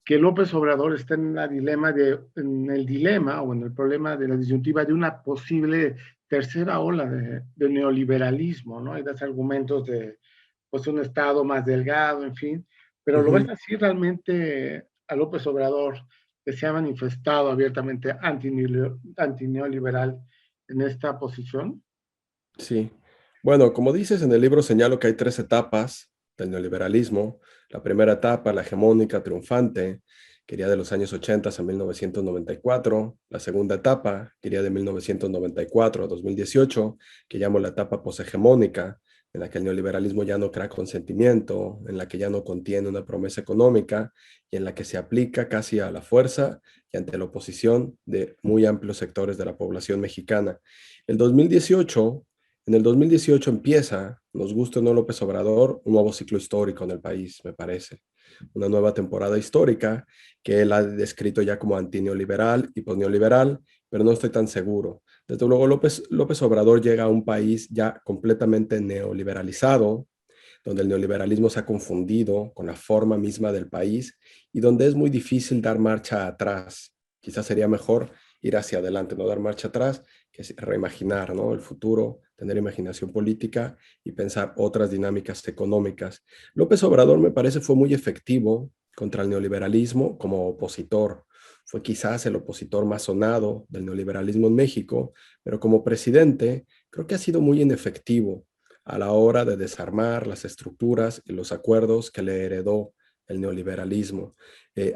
que López Obrador está en el dilema o en el problema de la disyuntiva de una posible tercera ola de neoliberalismo, ¿no? Hay dos argumentos de pues, un Estado más delgado, en fin, pero lo ves Ujú. así realmente a López Obrador, que se ha manifestado abiertamente antineoliberal en esta posición. Sí. Bueno, como dices en el libro, señalo que hay tres etapas del neoliberalismo. La primera etapa, la hegemónica, triunfante, que iría de los años 80 a 1994. La segunda etapa, que iría de 1994 a 2018, que llamo la etapa poshegemónica, en la que el neoliberalismo ya no crea consentimiento, en la que ya no contiene una promesa económica y en la que se aplica casi a la fuerza y ante la oposición de muy amplios sectores de la población mexicana. El 2018 En el 2018 empieza, nos guste o no López Obrador, un nuevo ciclo histórico en el país, me parece. Una nueva temporada histórica que él ha descrito ya como antineoliberal y posneoliberal, pero no estoy tan seguro. Desde luego, López Obrador llega a un país ya completamente neoliberalizado, donde el neoliberalismo se ha confundido con la forma misma del país y donde es muy difícil dar marcha atrás. Quizás sería mejor ir hacia adelante, no dar marcha atrás, que es reimaginar, ¿no? El futuro, tener imaginación política y pensar otras dinámicas económicas. López Obrador me parece fue muy efectivo contra el neoliberalismo como opositor. Fue quizás el opositor más sonado del neoliberalismo en México, pero como presidente creo que ha sido muy inefectivo a la hora de desarmar las estructuras y los acuerdos que le heredó el neoliberalismo.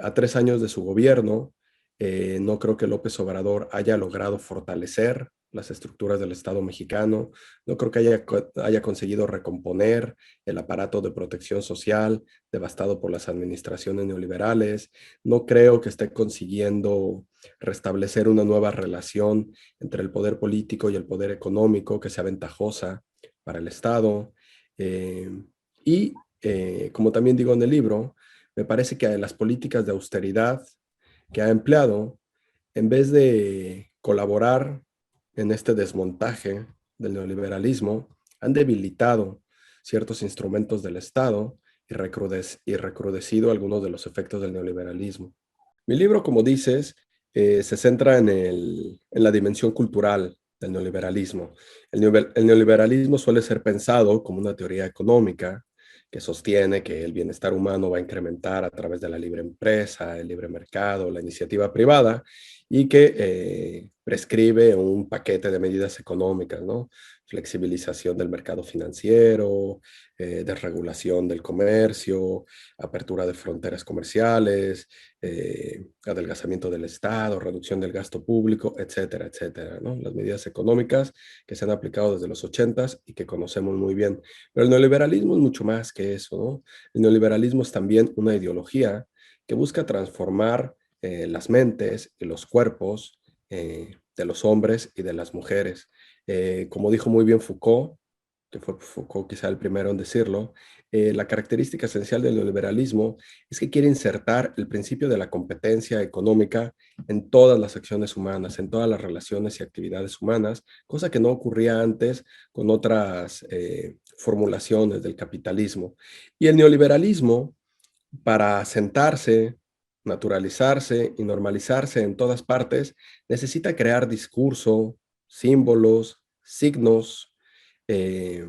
A 3 años de su gobierno, no creo que López Obrador haya logrado fortalecer las estructuras del Estado mexicano, no creo que haya conseguido recomponer el aparato de protección social devastado por las administraciones neoliberales, no creo que esté consiguiendo restablecer una nueva relación entre el poder político y el poder económico que sea ventajosa para el Estado. Eh, como también digo en el libro, me parece que las políticas de austeridad que ha empleado, en vez de colaborar en este desmontaje del neoliberalismo, han debilitado ciertos instrumentos del Estado y recrudecido algunos de los efectos del neoliberalismo. Mi libro, como dices, se centra en la dimensión cultural del neoliberalismo. El neoliberalismo suele ser pensado como una teoría económica que sostiene que el bienestar humano va a incrementar a través de la libre empresa, el libre mercado, la iniciativa privada y que prescribe un paquete de medidas económicas, ¿no? Flexibilización del mercado financiero, desregulación del comercio, apertura de fronteras comerciales, adelgazamiento del Estado, reducción del gasto público, etcétera, etcétera, ¿no? Las medidas económicas que se han aplicado desde los 80 y que conocemos muy bien. Pero el neoliberalismo es mucho más que eso, ¿no? El neoliberalismo es también una ideología que busca transformar las mentes y los cuerpos de los hombres y de las mujeres. Como dijo muy bien Foucault, que fue Foucault quizá el primero en decirlo, la característica esencial del neoliberalismo es que quiere insertar el principio de la competencia económica en todas las acciones humanas, en todas las relaciones y actividades humanas, cosa que no ocurría antes con otras formulaciones del capitalismo. Y el neoliberalismo, para sentarse, naturalizarse y normalizarse en todas partes, necesita crear discurso, símbolos, signos, eh,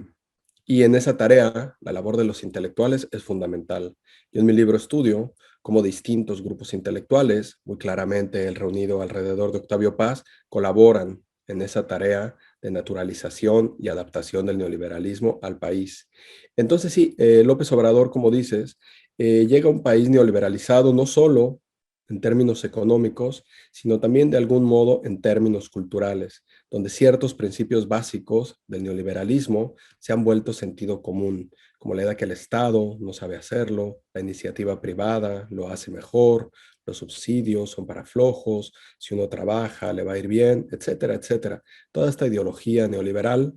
y en esa tarea, la labor de los intelectuales es fundamental. Yo en mi libro estudio cómo distintos grupos intelectuales, muy claramente el reunido alrededor de Octavio Paz, colaboran en esa tarea de naturalización y adaptación del neoliberalismo al país. Entonces sí, López Obrador, como dices, llega a un país neoliberalizado no solo en términos económicos, sino también de algún modo en términos culturales, donde ciertos principios básicos del neoliberalismo se han vuelto sentido común, como la idea que el Estado no sabe hacerlo, la iniciativa privada lo hace mejor, los subsidios son para flojos, si uno trabaja le va a ir bien, etcétera, etcétera. Toda esta ideología neoliberal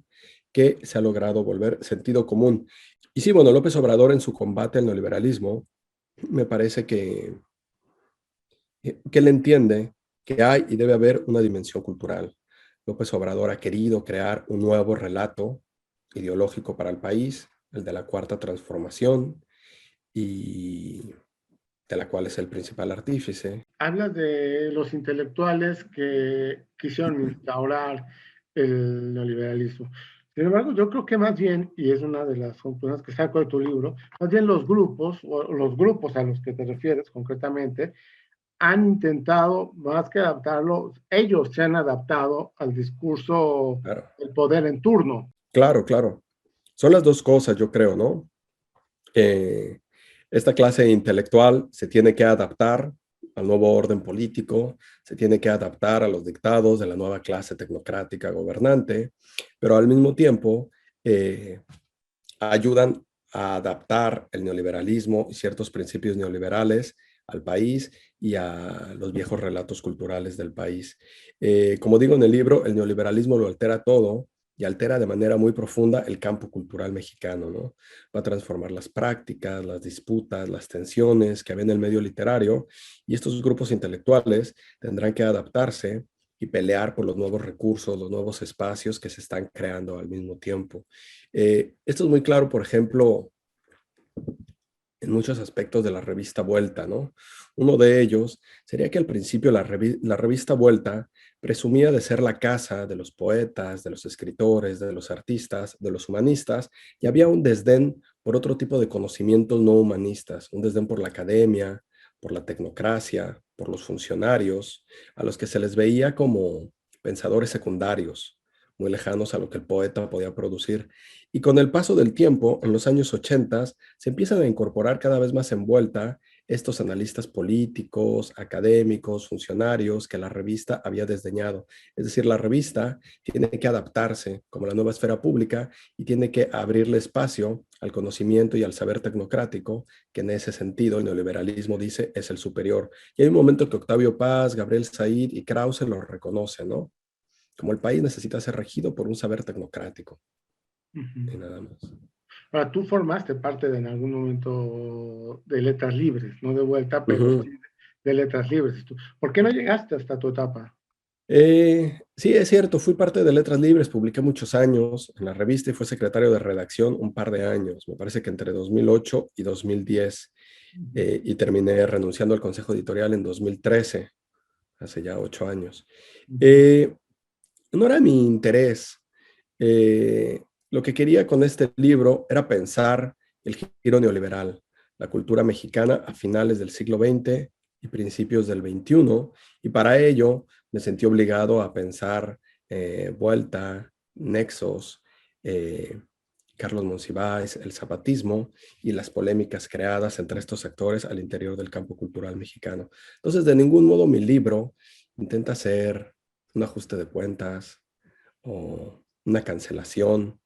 que se ha logrado volver sentido común. Y sí, bueno, López Obrador en su combate al neoliberalismo, me parece que él entiende que hay y debe haber una dimensión cultural. López Obrador ha querido crear un nuevo relato ideológico para el país, el de la cuarta transformación, y de la cual es el principal artífice. Hablas de los intelectuales que quisieron instaurar el neoliberalismo. Sin embargo, yo creo que más bien, y es una de las conclusiones que saco de tu libro, más bien los grupos, o los grupos a los que te refieres concretamente, han intentado, más que adaptarlo, ellos se han adaptado al discurso Claro, del poder en turno. claro, claro. Son las dos cosas, yo creo, ¿no? Que esta clase intelectual se tiene que adaptar al nuevo orden político, se tiene que adaptar a los dictados de la nueva clase tecnocrática gobernante, pero al mismo tiempo eh, ayudan a adaptar el neoliberalismo y ciertos principios neoliberales al país y a los viejos relatos culturales del país. Como digo en el libro, el neoliberalismo lo altera todo y altera de manera muy profunda el campo cultural mexicano, ¿no? Va a transformar las prácticas, las disputas, las tensiones que había en el medio literario, y estos grupos intelectuales tendrán que adaptarse y pelear por los nuevos recursos, los nuevos espacios que se están creando al mismo tiempo. Esto es muy claro, por ejemplo, en muchos aspectos de la revista Vuelta, ¿no? Uno de ellos sería que al principio la revista Vuelta presumía de ser la casa de los poetas, de los escritores, de los artistas, de los humanistas, y había un desdén por otro tipo de conocimientos no humanistas, un desdén por la academia, por la tecnocracia, por los funcionarios, a los que se les veía como pensadores secundarios, muy lejanos a lo que el poeta podía producir. Y con el paso del tiempo, en los años 80, se empiezan a incorporar cada vez más envuelta estos analistas políticos, académicos, funcionarios que la revista había desdeñado. Es decir, la revista tiene que adaptarse como la nueva esfera pública y tiene que abrirle espacio al conocimiento y al saber tecnocrático, que en ese sentido el neoliberalismo dice es el superior. Y hay un momento que Octavio Paz, Gabriel Said y Krause lo reconocen, ¿no? Como el país necesita ser regido por un saber tecnocrático Uh -huh. y nada más. Ahora, tú formaste parte en algún momento de Letras Libres, no de Vuelta, pero sí Ujú. de Letras Libres. ¿Por qué no llegaste hasta tu etapa? Sí, es cierto, fui parte de Letras Libres, publiqué muchos años en la revista y fui secretario de redacción un par de años, me parece que entre 2008 y 2010, Uh -huh. y terminé renunciando al consejo editorial en 2013, hace ya 8 años. Uh -huh. Eh, no era mi interés. Lo que quería con este libro era pensar el giro neoliberal, la cultura mexicana a finales del siglo XX y principios del XXI, y para ello me sentí obligado a pensar Vuelta, Nexos, eh, Carlos Monsiváis, el zapatismo y las polémicas creadas entre estos actores al interior del campo cultural mexicano. Entonces, de ningún modo mi libro intenta ser un ajuste de cuentas o una cancelación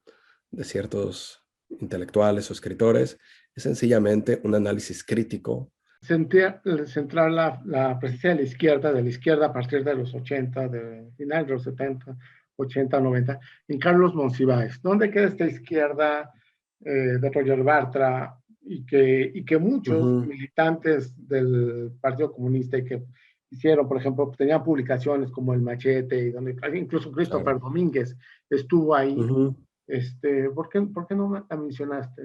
de ciertos intelectuales o escritores, es sencillamente un análisis crítico. Centrar la presencia de la izquierda a partir de los 80, de finales de los 70, 80, 90, en Carlos Monsiváis. ¿Dónde queda esta izquierda de Roger Bartra y que muchos Ujú, militantes del Partido Comunista y que hicieron, por ejemplo, tenían publicaciones como El Machete, y donde incluso Christopher claro. Domínguez estuvo ahí? Ujú. ¿Por qué no la mencionaste?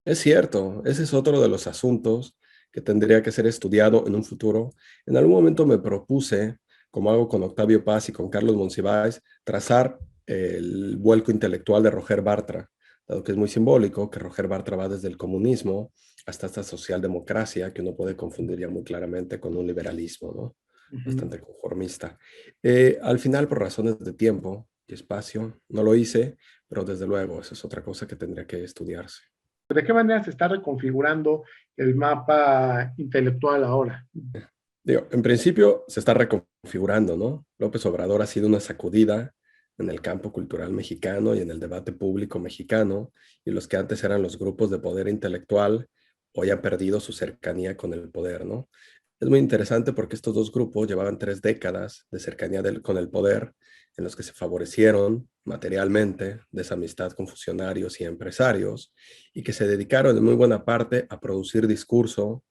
Es cierto, ese es otro de los asuntos que tendría que ser estudiado en un futuro. En algún momento me propuse, como hago con Octavio Paz y con Carlos Monsiváis, trazar el vuelco intelectual de Roger Bartra, dado que es muy simbólico que Roger Bartra va desde el comunismo hasta esta socialdemocracia que uno puede confundir ya muy claramente con un liberalismo, ¿no? Uh -huh. Bastante conformista. Al final, por razones de tiempo y espacio, no lo hice, pero desde luego, eso es otra cosa que tendría que estudiarse. ¿De qué manera se está reconfigurando el mapa intelectual ahora? Digo, en principio se está reconfigurando, ¿no? López Obrador ha sido una sacudida en el campo cultural mexicano y en el debate público mexicano, y los que antes eran los grupos de poder intelectual hoy han perdido su cercanía con el poder, ¿no? Es muy interesante porque estos dos grupos llevaban 3 décadas de cercanía con el poder, en los que se favorecieron materialmente de esa amistad con funcionarios y empresarios, y que se dedicaron en muy buena parte a producir discurso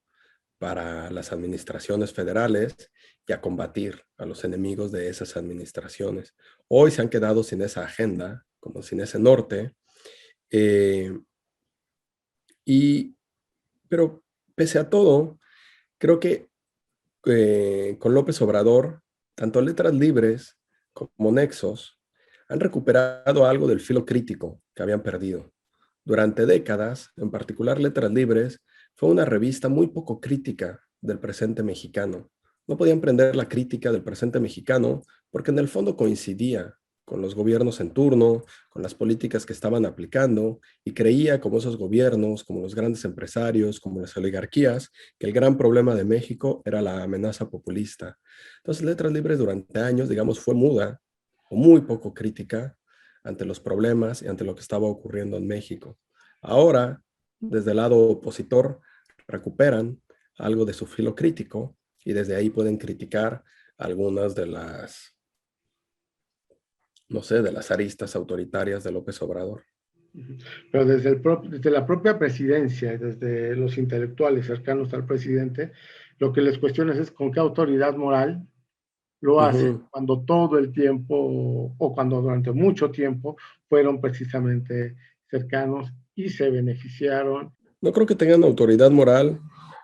para las administraciones federales y a combatir a los enemigos de esas administraciones. Hoy se han quedado sin esa agenda, como sin ese norte, eh, y, pero pese a todo, Creo que con López Obrador, tanto Letras Libres como Nexos han recuperado algo del filo crítico que habían perdido. Durante décadas, en particular Letras Libres, fue una revista muy poco crítica del presente mexicano. No podían prender la crítica del presente mexicano porque en el fondo coincidía con los gobiernos en turno, con las políticas que estaban aplicando, y creía, como esos gobiernos, como los grandes empresarios, como las oligarquías, que el gran problema de México era la amenaza populista. Entonces, Letras Libres durante años, digamos, fue muda o muy poco crítica ante los problemas y ante lo que estaba ocurriendo en México. Ahora, desde el lado opositor, recuperan algo de su filo crítico y desde ahí pueden criticar algunas de las, no sé, de las aristas autoritarias de López Obrador. Pero desde la propia presidencia, desde los intelectuales cercanos al presidente, lo que les cuestionas es con qué autoridad moral lo hacen cuando todo el tiempo o cuando durante mucho tiempo fueron precisamente cercanos y se beneficiaron. No creo que tengan autoridad moral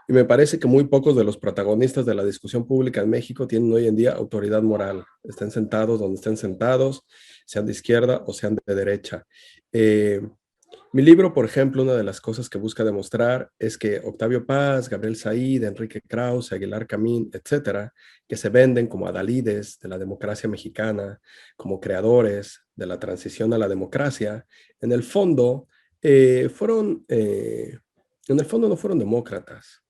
y me parece que muy pocos de los protagonistas de la discusión pública en México tienen hoy en día autoridad moral. Estén sentados donde estén sentados, sean de izquierda o sean de derecha. Mi libro, por ejemplo, una de las cosas que busca demostrar es que Octavio Paz, Gabriel Said, Enrique Krause, Aguilar Camín, etcétera, que se venden como adalides de la democracia mexicana, como creadores de la transición a la democracia, en el fondo no fueron demócratas.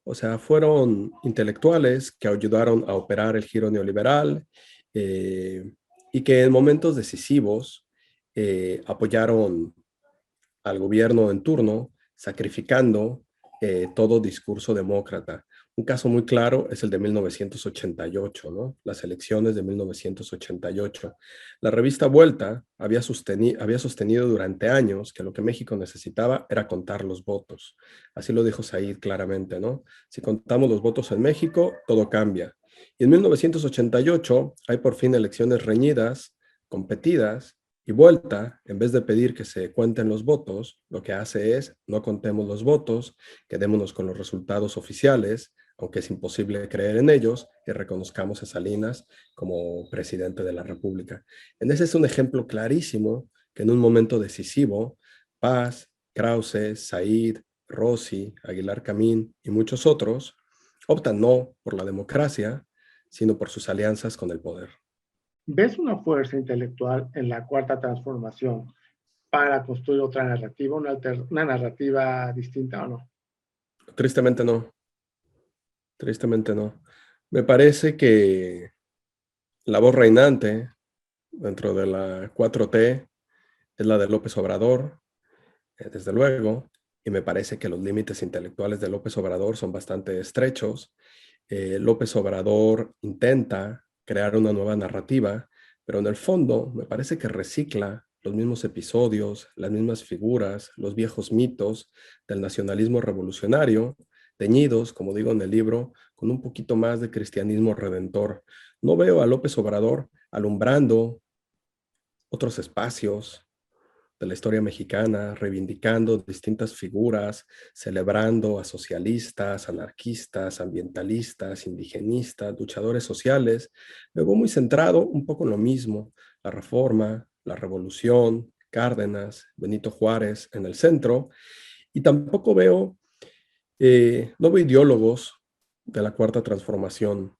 O sea, fueron intelectuales que ayudaron a operar el giro neoliberal y que en momentos decisivos apoyaron al gobierno en turno, sacrificando todo discurso demócrata. Un caso muy claro es el de 1988, ¿no? Las elecciones de 1988. La revista Vuelta había sostenido durante años que lo que México necesitaba era contar los votos. Así lo dijo Said claramente, ¿no? Si contamos los votos en México, todo cambia. Y en 1988 hay por fin elecciones reñidas, competidas, y Vuelta, en vez de pedir que se cuenten los votos, lo que hace es no contemos los votos, quedémonos con los resultados oficiales, aunque es imposible creer en ellos, y reconozcamos a Salinas como presidente de la República. En ese es un ejemplo clarísimo que en un momento decisivo, Paz, Krause, Said, Rossi, Aguilar Camín y muchos otros optan no por la democracia, sino por sus alianzas con el poder. ¿Ves una fuerza intelectual en la cuarta transformación para construir otra narrativa, una narrativa distinta o no? Tristemente no. Tristemente no. Me parece que la voz reinante dentro de la 4T es la de López Obrador, desde luego, y me parece que los límites intelectuales de López Obrador son bastante estrechos. López Obrador intenta crear una nueva narrativa, pero en el fondo me parece que recicla los mismos episodios, las mismas figuras, los viejos mitos del nacionalismo revolucionario, teñidos, como digo en el libro, con un poquito más de cristianismo redentor. No veo a López Obrador alumbrando otros espacios de la historia mexicana, reivindicando distintas figuras, celebrando a socialistas, anarquistas, ambientalistas, indigenistas, luchadores sociales. Luego muy centrado un poco en lo mismo, la reforma, la revolución, Cárdenas, Benito Juárez en el centro. Y tampoco no veo ideólogos de la Cuarta Transformación.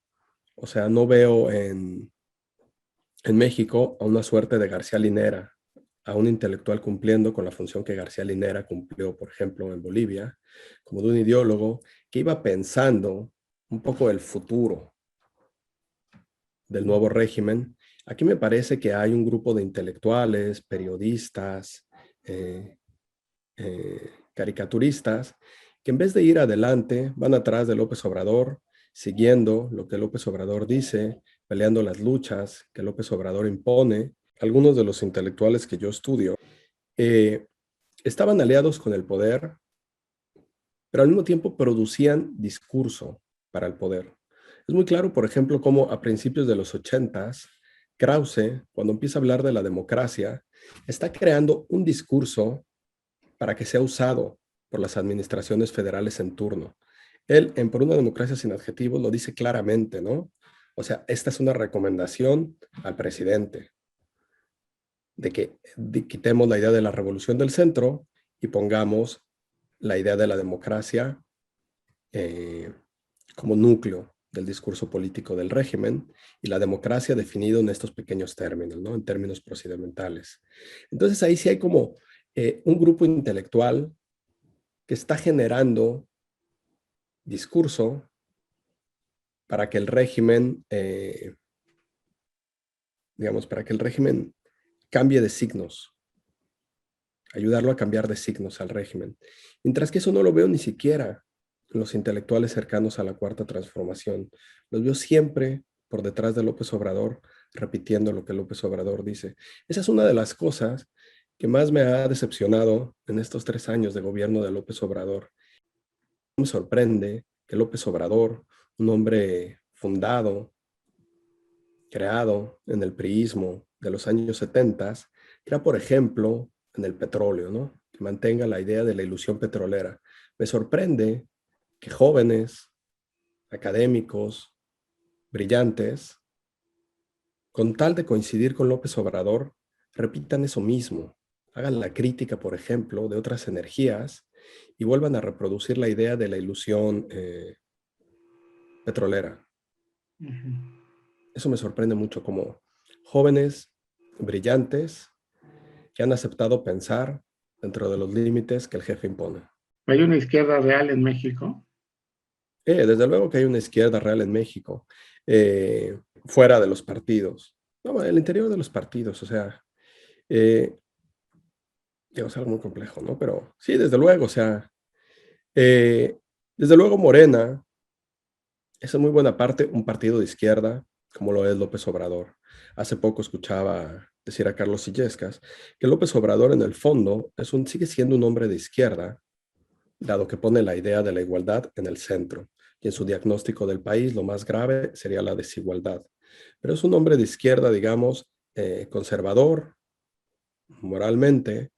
O sea, no veo en México a una suerte de García Linera, a un intelectual cumpliendo con la función que García Linera cumplió, por ejemplo, en Bolivia, como de un ideólogo que iba pensando un poco el futuro del nuevo régimen. Aquí me parece que hay un grupo de intelectuales, periodistas, caricaturistas, que en vez de ir adelante, van atrás de López Obrador, siguiendo lo que López Obrador dice, peleando las luchas que López Obrador impone. Algunos de los intelectuales que yo estudio estaban aliados con el poder, pero al mismo tiempo producían discurso para el poder. Es muy claro, por ejemplo, cómo a principios de los 80s, Krause, cuando empieza a hablar de la democracia, está creando un discurso para que sea usado por las administraciones federales en turno. Él, en Por una democracia sin adjetivos, lo dice claramente, ¿no? O sea, esta es una recomendación al presidente de que quitemos la idea de la revolución del centro y pongamos la idea de la democracia eh, como núcleo del discurso político del régimen, y la democracia definido en estos pequeños términos, ¿no? En términos procedimentales. Entonces ahí sí hay como un grupo intelectual que está generando discurso para que el régimen, digamos, para que el régimen cambie de signos, ayudarlo a cambiar de signos al régimen. Mientras que eso no lo veo ni siquiera en los intelectuales cercanos a la Cuarta Transformación. Los veo siempre por detrás de López Obrador, repitiendo lo que López Obrador dice. Esa es una de las cosas que más me ha decepcionado en estos 3 años de gobierno de López Obrador. Me sorprende que López Obrador, un hombre fundado, creado en el priismo de los años 70, crea, por ejemplo, en el petróleo, ¿no? Que mantenga la idea de la ilusión petrolera. Me sorprende que jóvenes, académicos, brillantes, con tal de coincidir con López Obrador, repitan eso mismo, hagan la crítica, por ejemplo, de otras energías y vuelvan a reproducir la idea de la ilusión petrolera. Eso me sorprende mucho, como jóvenes brillantes que han aceptado pensar dentro de los límites que el jefe impone. ¿Hay una izquierda real en México? Desde luego que hay una izquierda real en México, fuera de los partidos, no, el interior de los partidos, o sea, es algo muy complejo, ¿no? Pero sí, desde luego, o sea, desde luego Morena es en muy buena parte un partido de izquierda, como lo es López Obrador. Hace poco escuchaba decir a Carlos Illescas que López Obrador en el fondo sigue siendo un hombre de izquierda, dado que pone la idea de la igualdad en el centro. Y en su diagnóstico del país, lo más grave sería la desigualdad. Pero es un hombre de izquierda, digamos, conservador, moralmente,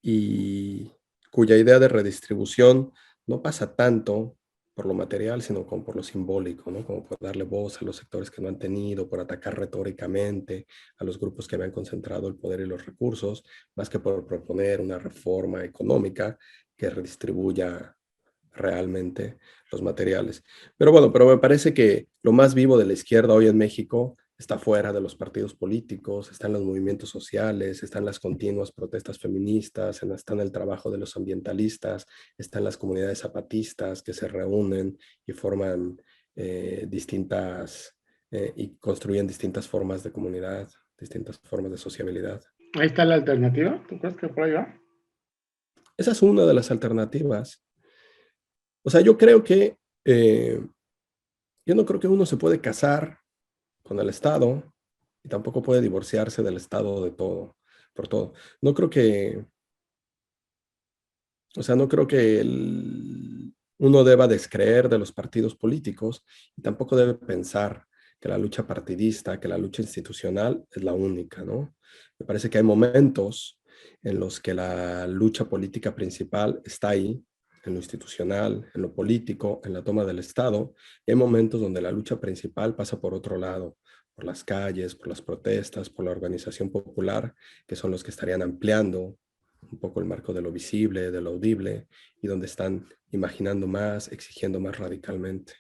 y cuya idea de redistribución no pasa tanto por lo material, sino como por lo simbólico, ¿no? Como por darle voz a los sectores que no han tenido, por atacar retóricamente a los grupos que habían concentrado el poder y los recursos, más que por proponer una reforma económica que redistribuya realmente los materiales. Pero bueno, pero me parece que lo más vivo de la izquierda hoy en México está fuera de los partidos políticos, están los movimientos sociales, están las continuas protestas feministas, está en el trabajo de los ambientalistas, están las comunidades zapatistas que se reúnen y forman distintas y construyen distintas formas de comunidad, distintas formas de sociabilidad. Ahí está la alternativa. ¿Tú crees que por ahí va? Esa es una de las alternativas. O sea, yo creo que yo no creo que uno se puede casar con el Estado y tampoco puede divorciarse del Estado de todo, por todo. No creo que, o sea, no creo que uno deba descreer de los partidos políticos y tampoco debe pensar que la lucha partidista, que la lucha institucional es la única, ¿no? Me parece que hay momentos en los que la lucha política principal está ahí, en lo institucional, en lo político, en la toma del Estado, y hay momentos donde la lucha principal pasa por otro lado, por las calles, por las protestas, por la organización popular, que son los que estarían ampliando un poco el marco de lo visible, de lo audible, y donde están imaginando más, exigiendo más radicalmente.